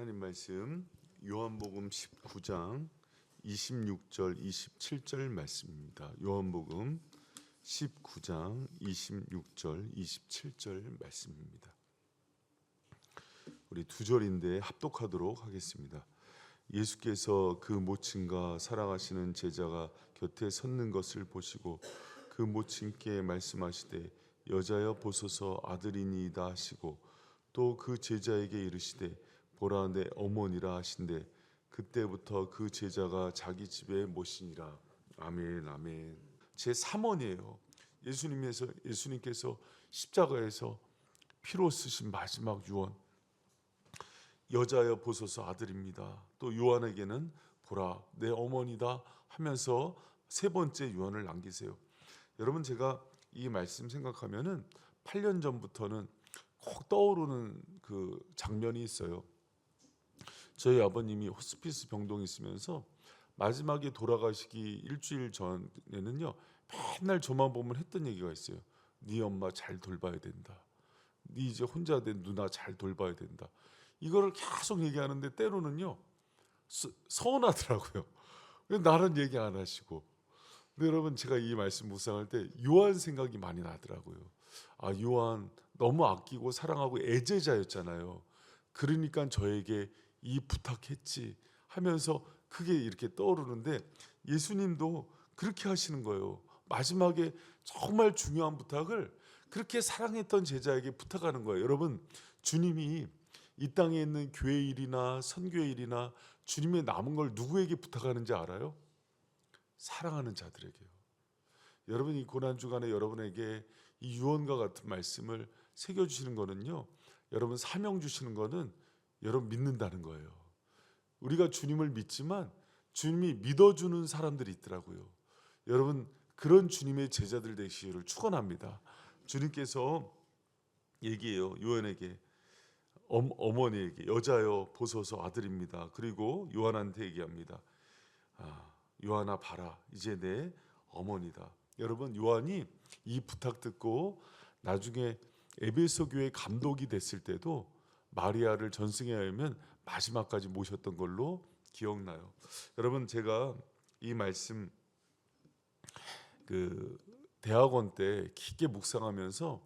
하나님 말씀 요한복음 19장 26절 27절 말씀입니다. 요한복음 19장 26절 27절 말씀입니다. 우리 두 절인데 합독하도록 하겠습니다. 예수께서 그 모친과 살아가시는 제자가 곁에 섰는 것을 보시고 그 모친께 말씀하시되 여자여 보소서 아들이니이다 하시고 또 그 제자에게 이르시되 보라 내 어머니라 하신대 그때부터 그 제자가 자기 집에 모시니라. 아멘 아멘. 제 3원이에요. 예수님께서 십자가에서 피로 쓰신 마지막 유언. 여자여 보소서 아들입니다. 또 요한에게는 보라 내 어머니다 하면서 세 번째 유언을 남기세요. 여러분, 제가 이 말씀 생각하면은 8년 전부터는 꼭 떠오르는 그 장면이 있어요. 저희 아버님이 호스피스 병동에 있으면서 마지막에 돌아가시기 일주일 전에는요, 맨날 저만 보면 했던 얘기가 있어요. 네 엄마 잘 돌봐야 된다. 네 이제 혼자 된 누나 잘 돌봐야 된다. 이거를 계속 얘기하는데 때로는요 서운하더라고요. 왜 나는 얘기 안 하시고. 근데 여러분, 제가 이 말씀 묵상할 때 요한 생각이 많이 나더라고요. 아, 요한 너무 아끼고 사랑하고 애제자였잖아요. 그러니까 저에게 이 부탁했지 하면서 그게 이렇게 떠오르는데, 예수님도 그렇게 하시는 거예요. 마지막에 정말 중요한 부탁을 그렇게 사랑했던 제자에게 부탁하는 거예요. 여러분, 주님이 이 땅에 있는 교회 일이나 선교의 일이나 주님의 남은 걸 누구에게 부탁하는지 알아요? 사랑하는 자들에게요. 여러분, 이 고난주간에 여러분에게 이 유언과 같은 말씀을 새겨주시는 거는요, 여러분 사명 주시는 거는 여러분 믿는다는 거예요. 우리가 주님을 믿지만 주님이 믿어주는 사람들이 있더라고요. 여러분, 그런 주님의 제자들 되시기를 축원합니다. 주님께서 얘기해요. 요한에게, 어머니에게 여자여 보소서 아들입니다. 그리고 요한한테 얘기합니다. 요한아 봐라 이제 내 어머니다. 여러분, 요한이 이 부탁 듣고 나중에 에베소 교회 감독이 됐을 때도 마리아를 전승에 하면 마지막까지 모셨던 걸로 기억나요. 여러분, 제가 이 말씀 그 대학원 때 깊게 묵상하면서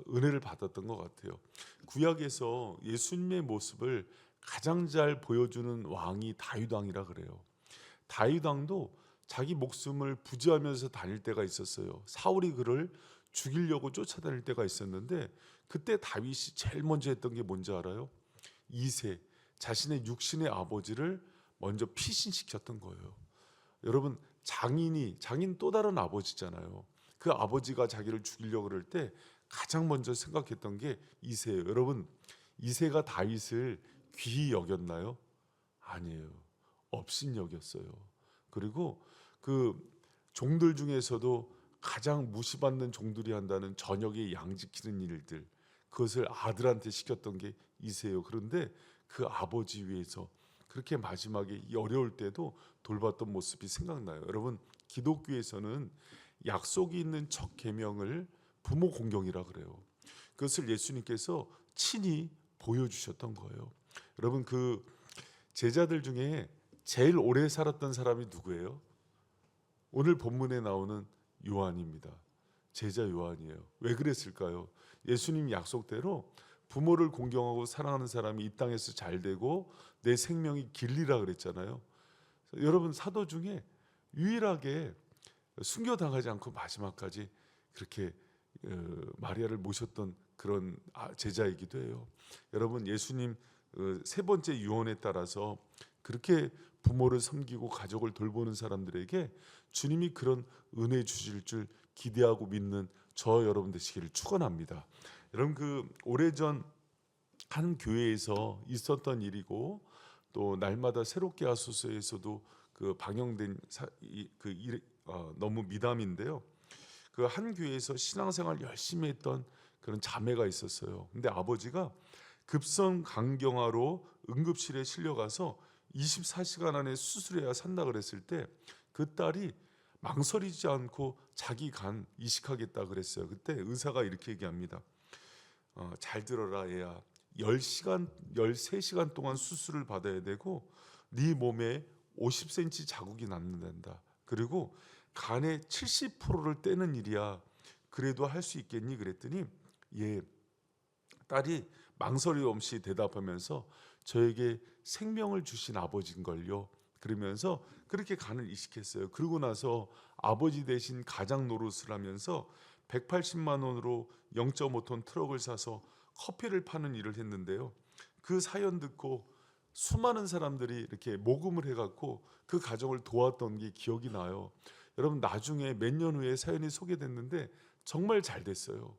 은혜를 받았던 것 같아요. 구약에서 예수님의 모습을 가장 잘 보여주는 왕이 다윗 왕이라 그래요. 다윗 왕도 자기 목숨을 부지하면서 다닐 때가 있었어요. 사울이 그를 죽이려고 쫓아다닐 때가 있었는데, 그때 다윗이 제일 먼저 했던 게 뭔지 알아요? 이새, 자신의 육신의 아버지를 먼저 피신시켰던 거예요. 여러분, 장인 또 다른 아버지잖아요. 그 아버지가 자기를 죽이려고 그럴 때 가장 먼저 생각했던 게 이새예요. 여러분, 이새가 다윗을 귀히 여겼나요? 아니에요. 업신여겼어요. 그리고 그 종들 중에서도 가장 무시받는 종들이 한다는 저녁에 양 지키는 일들, 그것을 아들한테 시켰던 게 이새예요. 그런데 그 아버지 위해서 그렇게 마지막에 이 어려울 때도 돌봤던 모습이 생각나요. 여러분, 기독교에서는 약속이 있는 첫 계명을 부모 공경이라 그래요. 그것을 예수님께서 친히 보여주셨던 거예요. 여러분, 그 제자들 중에 제일 오래 살았던 사람이 누구예요? 오늘 본문에 나오는 요한입니다. 제자 요한이에요. 왜 그랬을까요? 예수님 약속대로 부모를 공경하고 사랑하는 사람이 이 땅에서 잘 되고 내 생명이 길리라 그랬잖아요. 여러분, 사도 중에 유일하게 순교당하지 않고 마지막까지 그렇게 마리아를 모셨던 그런 제자이기도 해요. 여러분, 예수님 세 번째 유언에 따라서 그렇게 부모를 섬기고 가족을 돌보는 사람들에게 주님이 그런 은혜 주실 줄 기대하고 믿는 저 여러분 되시기를 축원합니다. 여러분, 그 오래전 한 교회에서 있었던 일이고, 또 날마다 새롭게 하소서에서도 그 방영된 너무 미담인데요. 그 한 교회에서 신앙생활 열심히 했던 그런 자매가 있었어요. 근데 아버지가 급성 간경화로 응급실에 실려가서 24시간 안에 수술해야 산다 그랬을 때 그 딸이 망설이지 않고 자기 간 이식하겠다 그랬어요. 그때 의사가 이렇게 얘기합니다. 잘 들어라 얘야. 10시간, 13시간 동안 수술을 받아야 되고 네 몸에 50cm 자국이 남는단다. 그리고 간의 70%를 떼는 일이야. 그래도 할 수 있겠니? 그랬더니 예, 딸이 망설임 없이 대답하면서 저에게 생명을 주신 아버지인걸요. 그러면서 그렇게 간을 이식했어요. 그러고 나서 아버지 대신 가장 노릇을 하면서 180만 원으로 0.5톤 트럭을 사서 커피를 파는 일을 했는데요. 그 사연 듣고 수많은 사람들이 이렇게 모금을 해갖고 그 가정을 도왔던 게 기억이 나요. 여러분 나중에 몇 년 후에 사연이 소개됐는데 정말 잘 됐어요.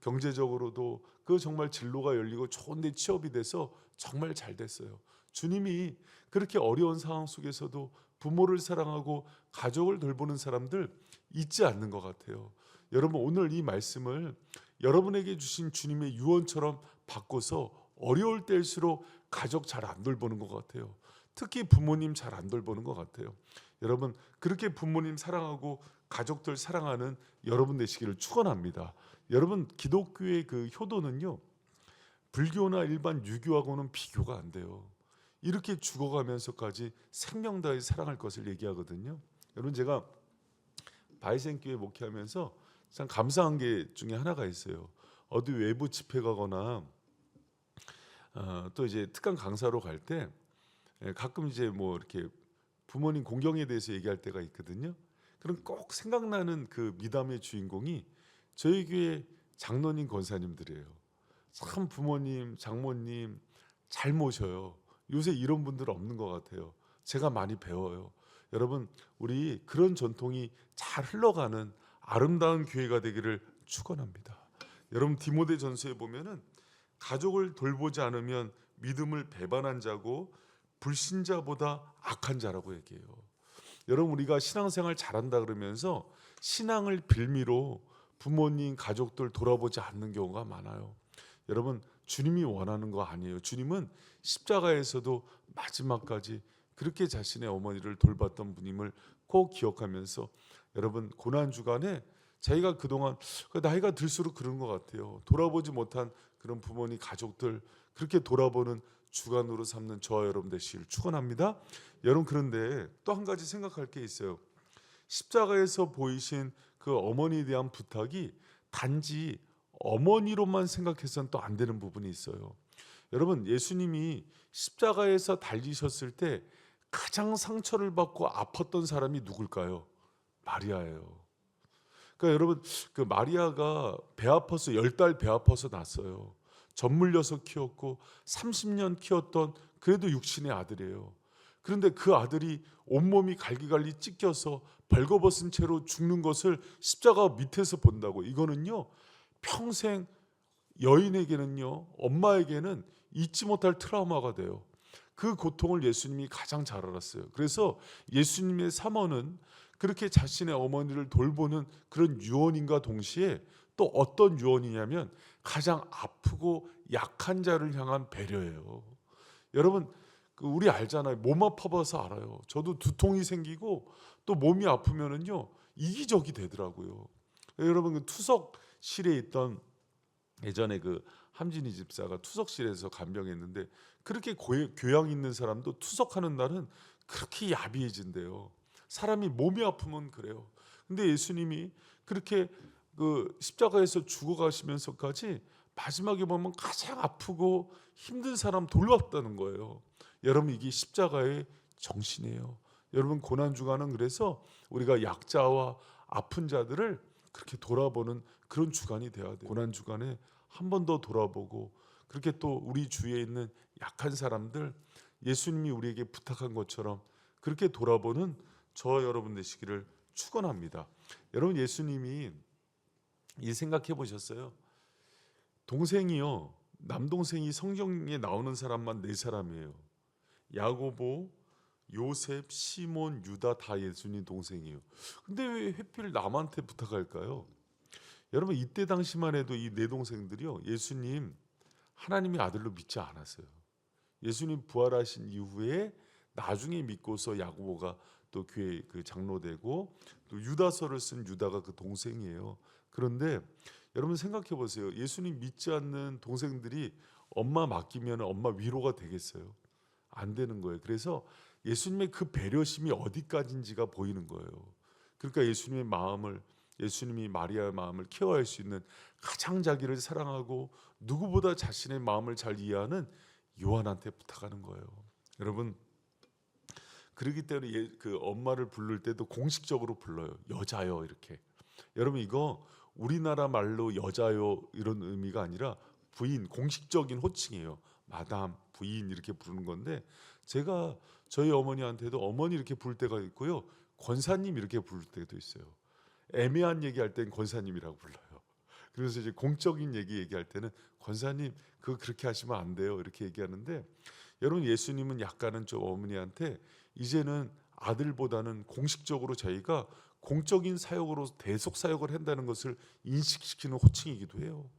경제적으로도 그 정말 진로가 열리고 좋은 데 취업이 돼서 정말 잘 됐어요. 주님이 그렇게 어려운 상황 속에서도 부모를 사랑하고 가족을 돌보는 사람들 잊지 않는 것 같아요. 여러분 오늘 이 말씀을 여러분에게 주신 주님의 유언처럼 바꿔서 어려울 때일수록 가족 잘 안 돌보는 것 같아요. 특히 부모님 잘 안 돌보는 것 같아요. 여러분 그렇게 부모님 사랑하고 가족들 사랑하는 여러분 되시기를 축원합니다. 여러분 기독교의 그 효도는요 불교나 일반 유교하고는 비교가 안 돼요. 이렇게 죽어가면서까지 생명 다해 사랑할 것을 얘기하거든요. 여러분 제가 바이센교회 목회하면서 참 감사한 게 중에 하나가 있어요. 어디 외부 집회 가거나 또 이제 특강 강사로 갈 때 가끔 이제 뭐 이렇게 부모님 공경에 대해서 얘기할 때가 있거든요. 그럼 꼭 생각나는 그 미담의 주인공이 저희 교회 장로님 권사님들이에요. 참 부모님, 장모님 잘 모셔요. 요새 이런 분들 없는 것 같아요. 제가 많이 배워요. 여러분 우리 그런 전통이 잘 흘러가는 아름다운 교회가 되기를 축원합니다. 여러분 디모데전서에 보면은 가족을 돌보지 않으면 믿음을 배반한 자고 불신자보다 악한 자라고 얘기해요. 여러분 우리가 신앙생활 잘한다 그러면서 신앙을 빌미로 부모님, 가족들 돌아보지 않는 경우가 많아요. 여러분 주님이 원하는 거 아니에요. 주님은 십자가에서도 마지막까지 그렇게 자신의 어머니를 돌봤던 분임을 꼭 기억하면서 여러분 고난 주간에 자기가 그동안 나이가 들수록 그런 것 같아요. 돌아보지 못한 그런 부모님, 가족들 그렇게 돌아보는 주간으로 삼는 저와 여러분 되시기를 축원합니다. 여러분 그런데 또 한 가지 생각할 게 있어요. 십자가에서 보이신 그 어머니에 대한 부탁이 단지 어머니로만 생각해서는 또 안 되는 부분이 있어요. 여러분 예수님이 십자가에서 달리셨을 때 가장 상처를 받고 아팠던 사람이 누굴까요? 마리아예요. 그러니까 여러분 그 마리아가 배 아파서 10달 배 아파서 났어요. 젖 물려서 키웠고 30년 키웠던 그래도 육신의 아들이에요. 그런데 그 아들이 온몸이 갈기갈기 찢겨서 벌거벗은 채로 죽는 것을 십자가 밑에서 본다고. 이거는요 평생 여인에게는요 엄마에게는 잊지 못할 트라우마가 돼요. 그 고통을 예수님이 가장 잘 알았어요. 그래서 예수님의 사모는 그렇게 자신의 어머니를 돌보는 그런 유언인과 동시에 또 어떤 유언이냐면 가장 아프고 약한 자를 향한 배려예요. 여러분 우리 알잖아요. 몸 아파봐서 알아요. 저도 두통이 생기고 또 몸이 아프면은요 이기적이 되더라고요. 여러분 그 투석실에 있던 예전에 그 함진희 집사가 투석실에서 간병했는데 그렇게 교양 있는 사람도 투석하는 날은 그렇게 야비해진대요. 사람이 몸이 아프면 그래요. 근데 예수님이 그렇게 그 십자가에서 죽어가시면서까지 마지막에 보면 가장 아프고 힘든 사람 돌봤다는 거예요. 여러분 이게 십자가의 정신이에요. 여러분 고난 주간은 그래서 우리가 약자와 아픈 자들을 그렇게 돌아보는 그런 주간이 돼야 돼요. 고난 주간에 한 번 더 돌아보고 그렇게 또 우리 주위에 있는 약한 사람들 예수님이 우리에게 부탁한 것처럼 그렇게 돌아보는 저와 여러분 되시기를 축원합니다. 여러분 예수님이 이 생각해 보셨어요? 동생이요. 남동생이 성경에 나오는 사람만 4사람이에요. 야고보, 요셉, 시몬, 유다 다 예수님 동생이에요. 근데 왜 하필 남한테 부탁할까요? 여러분 이때 당시만 해도 이 4동생들이요. 예수님 하나님의 아들로 믿지 않았어요. 예수님 부활하신 이후에 나중에 믿고서 야고보가 또 교회 그 장로 되고 또 유다서를 쓴 유다가 그 동생이에요. 그런데 여러분 생각해 보세요. 예수님 믿지 않는 동생들이 엄마 맡기면 엄마 위로가 되겠어요? 안 되는 거예요. 그래서 예수님의 그 배려심이 어디까지인지가 보이는 거예요. 그러니까 예수님이 마리아의 마음을 케어할 수 있는 가장 자기를 사랑하고 누구보다 자신의 마음을 잘 이해하는 요한한테 부탁하는 거예요. 여러분, 그러기 때문에 그 엄마를 부를 때도 공식적으로 불러요. 여자요 이렇게. 여러분, 이거 우리나라 말로 여자요 이런 의미가 아니라 부인, 공식적인 호칭이에요. 마담, 부인 이렇게 부르는 건데, 제가 저희 어머니한테도 어머니 이렇게 부를 때가 있고요, 권사님 이렇게 부를 때도 있어요. 애매한 얘기할 땐 권사님이라고 불러요. 그래서 이제 공적인 얘기할 때는 권사님 그거 그렇게 하시면 안 돼요 이렇게 얘기하는데, 여러분, 예수님은 약간은 좀 어머니한테 이제는 아들보다는 공식적으로 저희가 공적인 사역으로 대속 사역을 한다는 것을 인식시키는 호칭이기도 해요.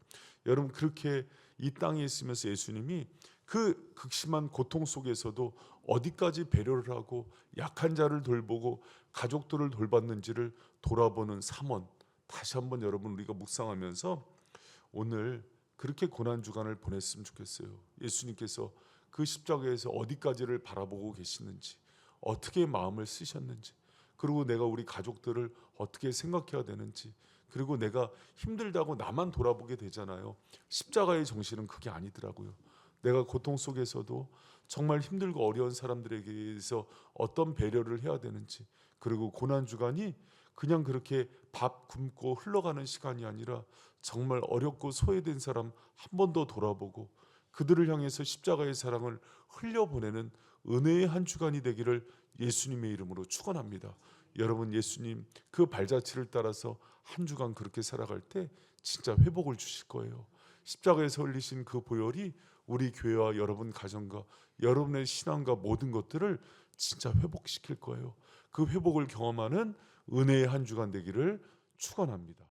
여러분, 그렇게 이 땅에 있으면서 예수님이 그 극심한 고통 속에서도 어디까지 배려를 하고 약한 자를 돌보고 가족들을 돌봤는지를 돌아보는 삼원, 다시 한번 여러분 우리가 묵상하면서 오늘 그렇게 고난 주간을 보냈으면 좋겠어요. 예수님께서 그 십자가에서 어디까지를 바라보고 계시는지, 어떻게 마음을 쓰셨는지, 그리고 내가 우리 가족들을 어떻게 생각해야 되는지, 그리고 내가 힘들다고 나만 돌아보게 되잖아요. 십자가의 정신은 그게 아니더라고요. 내가 고통 속에서도 정말 힘들고 어려운 사람들에게 대해서 어떤 배려를 해야 되는지, 그리고 고난 주간이 그냥 그렇게 밥 굶고 흘러가는 시간이 아니라 정말 어렵고 소외된 사람 한 번 더 돌아보고 그들을 향해서 십자가의 사랑을 흘려보내는 은혜의 한 주간이 되기를 예수님의 이름으로 축원합니다. 여러분, 예수님 그 발자취를 따라서 한 주간 그렇게 살아갈 때 진짜 회복을 주실 거예요. 십자가에서 흘리신 그 보혈이 우리 교회와 여러분 가정과 여러분의 신앙과 모든 것들을 진짜 회복시킬 거예요. 그 회복을 경험하는 은혜의 한 주간 되기를 축원합니다.